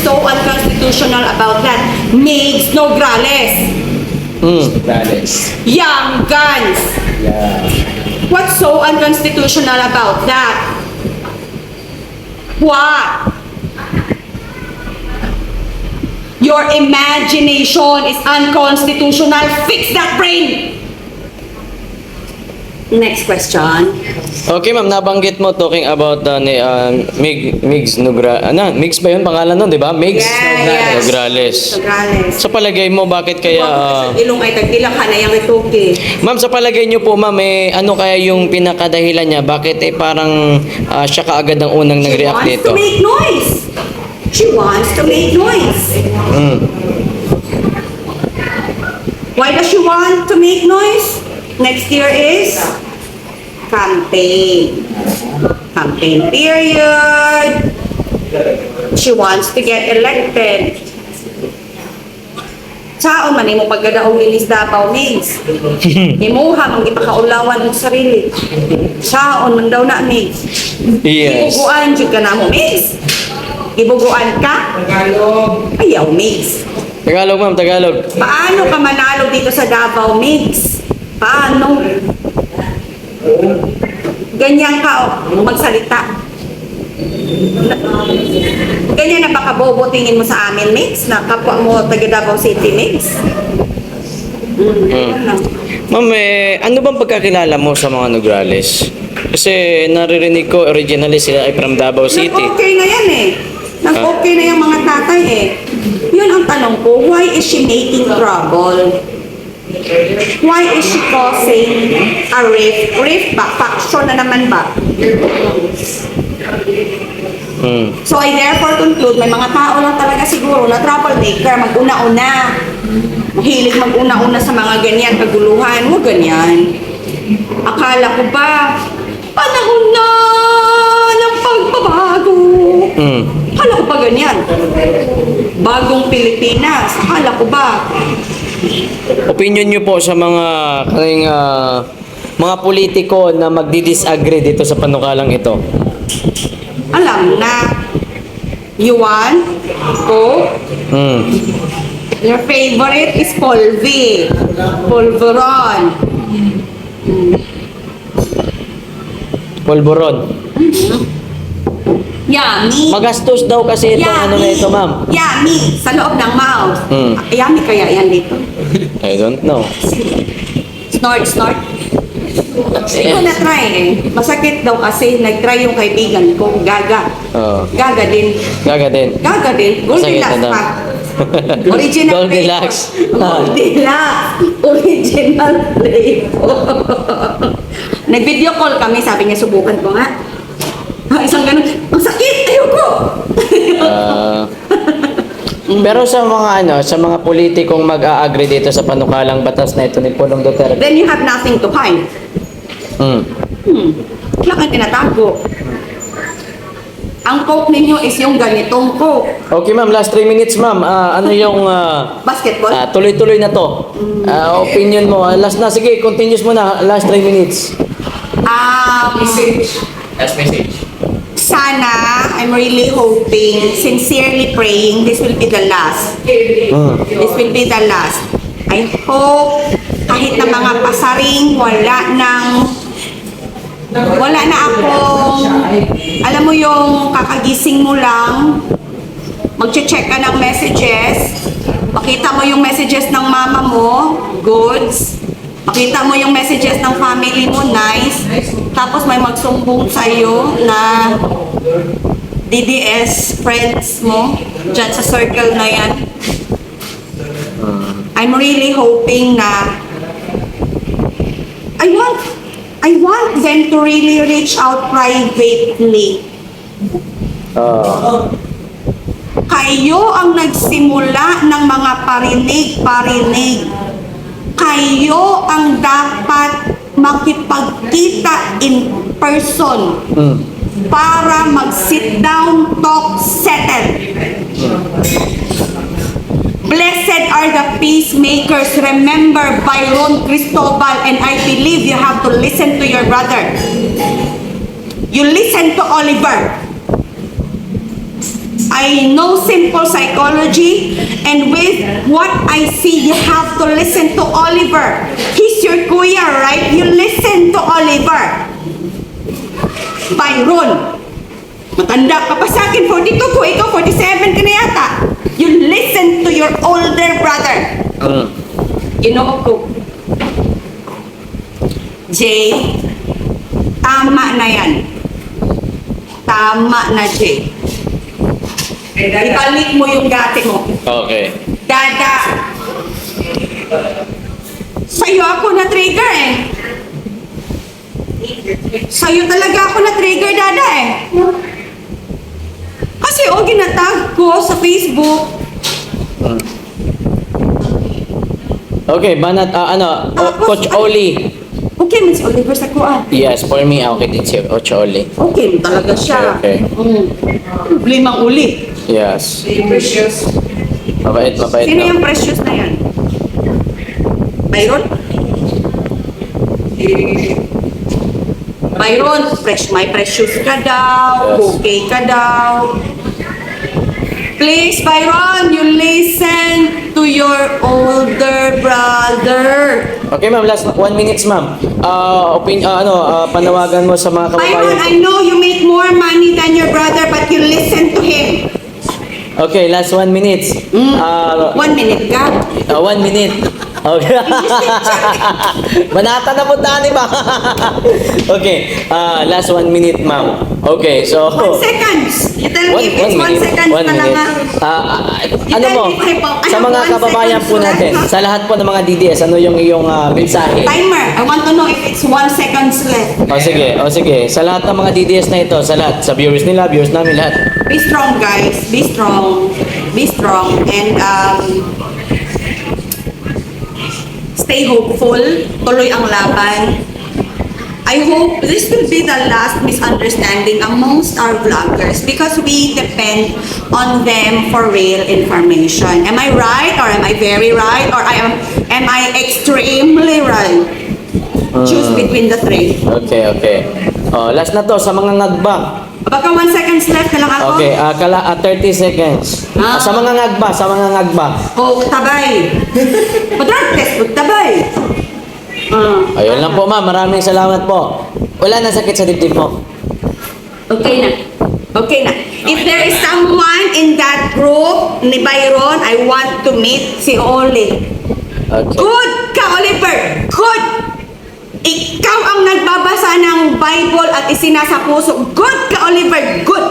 so unconstitutional about that? Migs Nograles. Nograles. Young guns. Yeah. What's so unconstitutional about that? What? Your imagination is unconstitutional. Fix that brain! Next question. Okay, ma'am, nabanggit mo talking about Migs Migs ba yun pangalan nun, di ba? Migs Nograles. Nograles. Sa palagay mo, bakit kaya... Ilong ay tagdilang ka na yung ituki. ma'am, sa palagay niyo po, ma'am, ano kaya yung pinakadahilan niya? Bakit parang siya kaagad ang unang nag-react dito? She wants to make noise. She wants to make noise. Why does she want to make noise? Next year is campaign. Campaign period. She wants to get elected. Saon man mo pagkadaong linis Davao, Migs. Imuha mong ipakaulawan ang sarili. Saon man daw na, Migs. Yes. Ibuguan jud ka na mo, Migs. Ibuguan ka? Tagalog. Ayaw, Migs. Tagalog, ma'am, Tagalog. Paano ka manalo dito sa Davao, Migs? Paano? Ganyan ka, magsalita. Ganyan na baka bobo tingin mo sa amin, Migs? Na kapwa mo taga Davao City, Migs? Ma'am, ano bang pagkakilala mo sa mga Nograles? Kasi naririnig ko, originally sila ay from Davao City. Nag-okay na yan eh. Nag-okay na yung mga tatay eh. Yun ang tanong ko, why is she making trouble? Why is she causing a rift? Rift ba? Faction na naman ba? So I therefore conclude, may mga tao lang talaga siguro na troublemaker, mag-una-una. Mahilig mag-una-una sa mga ganyan, kaguluhan. Huwag ganyan. Akala ko ba, panahon na ng pagbabago. Akala ko ba ganyan? Bagong Pilipinas. Akala ko ba? Opinion niyo po sa mga politiko na magdi-disagree dito sa panukalang ito? Alam na. Yuan, Coke, your favorite is Polvi. Polvoron. Polvoron. Yummy. Magastos daw kasi itong ano na ito, ma'am. Yummy. Sa loob ng mouth. Yummy kaya yan dito. I don't know. Snort, snort. Hindi ko na-try eh. Masakit daw kasi nag-try yung kaibigan ko. Gaga. Gaga din. Gaga din. Gaga din. Masakit na Goldilocks daw. pa. Original Goldilocks. flavor. Goldilocks. Original flavor. Nag-video call kami. Sabi niya, subukan ko nga. Isang ganun. Ang sakit! Ayoko! Pero sa mga politikong mag-a-agree dito sa panukalang batas na ito ni Pulong Duterte. Then you have nothing to hide. Wala kang tinatago. Ang Coke ninyo is yung ganitong Coke. Okay, ma'am. Last 3 minutes, ma'am. Ano yung... Basketball? tuloy-tuloy na to. Opinion mo. Last na. Sige, continuous mo na. Last 3 minutes. Message. Last message. Sana, I'm really hoping, sincerely praying, this will be the last. This will be the last. I hope, kahit na mga pasaring, wala na akong, alam mo yung kakagising mo lang, magche-check ka ng messages, makita mo yung messages ng mama mo, goods, makita mo yung messages ng family mo, nice. Tapos may magsumbong sa'yo na DDS friends mo dyan sa circle na yan. I'm really hoping na I want them to really reach out privately. Kayo ang nagsimula ng mga parinig. Kayo ang dapat makipagkita in person para mag-sit down, talk, settle. Blessed are the peacemakers. Remember Byron Cristobal, and I believe you have to listen to your brother. You listen to Oliver. I know simple psychology, and with what I see, you have to listen to Oliver. He's your kuya, right? You listen to Oliver. Byron, matanda ka pa sa akin, 42 ko, ikaw 47 ka na yata. You listen to your older brother. Ginoo ko. Jay, tama na yan. Tama na, Jay. Ibalik mo yung dati mo. Okay. Dada. Sa'yo ako na-trigger eh. Sa'yo talaga ako na-trigger, Dada eh. Kasi ginatag ko sa Facebook. Okay, banat, Coach Oli. Okay, Miss Oliver sa kuha. Yes, for me, okay din si Coach Oli. Okay, talaga siya. Okay. Problemang uli. Yes. Precious. Mabait Sino na. yung precious na yan? Byron? Byron, may precious ka daw, Yes. okay ka daw. Please, Byron, you listen to your older brother. Okay, ma'am, last 1 minutes, ma'am. Panawagan mo sa mga Byron, kababayan. I know you make more money than your brother, but you listen to him. Okay, last 1 minutes. 1 minute ka. 1 minute. Okay. Banata na po tani ba? Okay, last 1 minute, ma'am. Okay, so 1 seconds. You tell me if it's 1 second one na lang. minute. You Ano tell mo, me if I sa have mga 1 kababayan second po natin, left, ha? sa lahat po ng mga DDS, ano yung iyong mensahe? Timer. I want to know if it's 1 seconds left. O sige, sa lahat ng mga DDS na ito, sa lahat, sa viewers nila, viewers namin lahat. Be strong, guys. Be strong. Be strong. And stay hopeful. Tuloy ang laban. I hope this will be the last misunderstanding amongst our vloggers because we depend on them for real information. Am I right or am I very right or am I extremely right? Choose between the three. Okay. Last na to, sa mga ngagba. Baka 1 seconds left na lang ako. Okay, 30 seconds. Sa mga ngagba. O, tabay. Padrag test, tabay. Ayun lang po, ma'am. Maraming salamat po. Wala na sakit sa dibdib mo. Okay na. Okay na. If there is someone in that group ni Byron, I want to meet si Oli. Okay. Good ka, Oliver! Good! Ikaw ang nagbabasa ng Bible at isinasa puso. Good ka, Oliver! Good!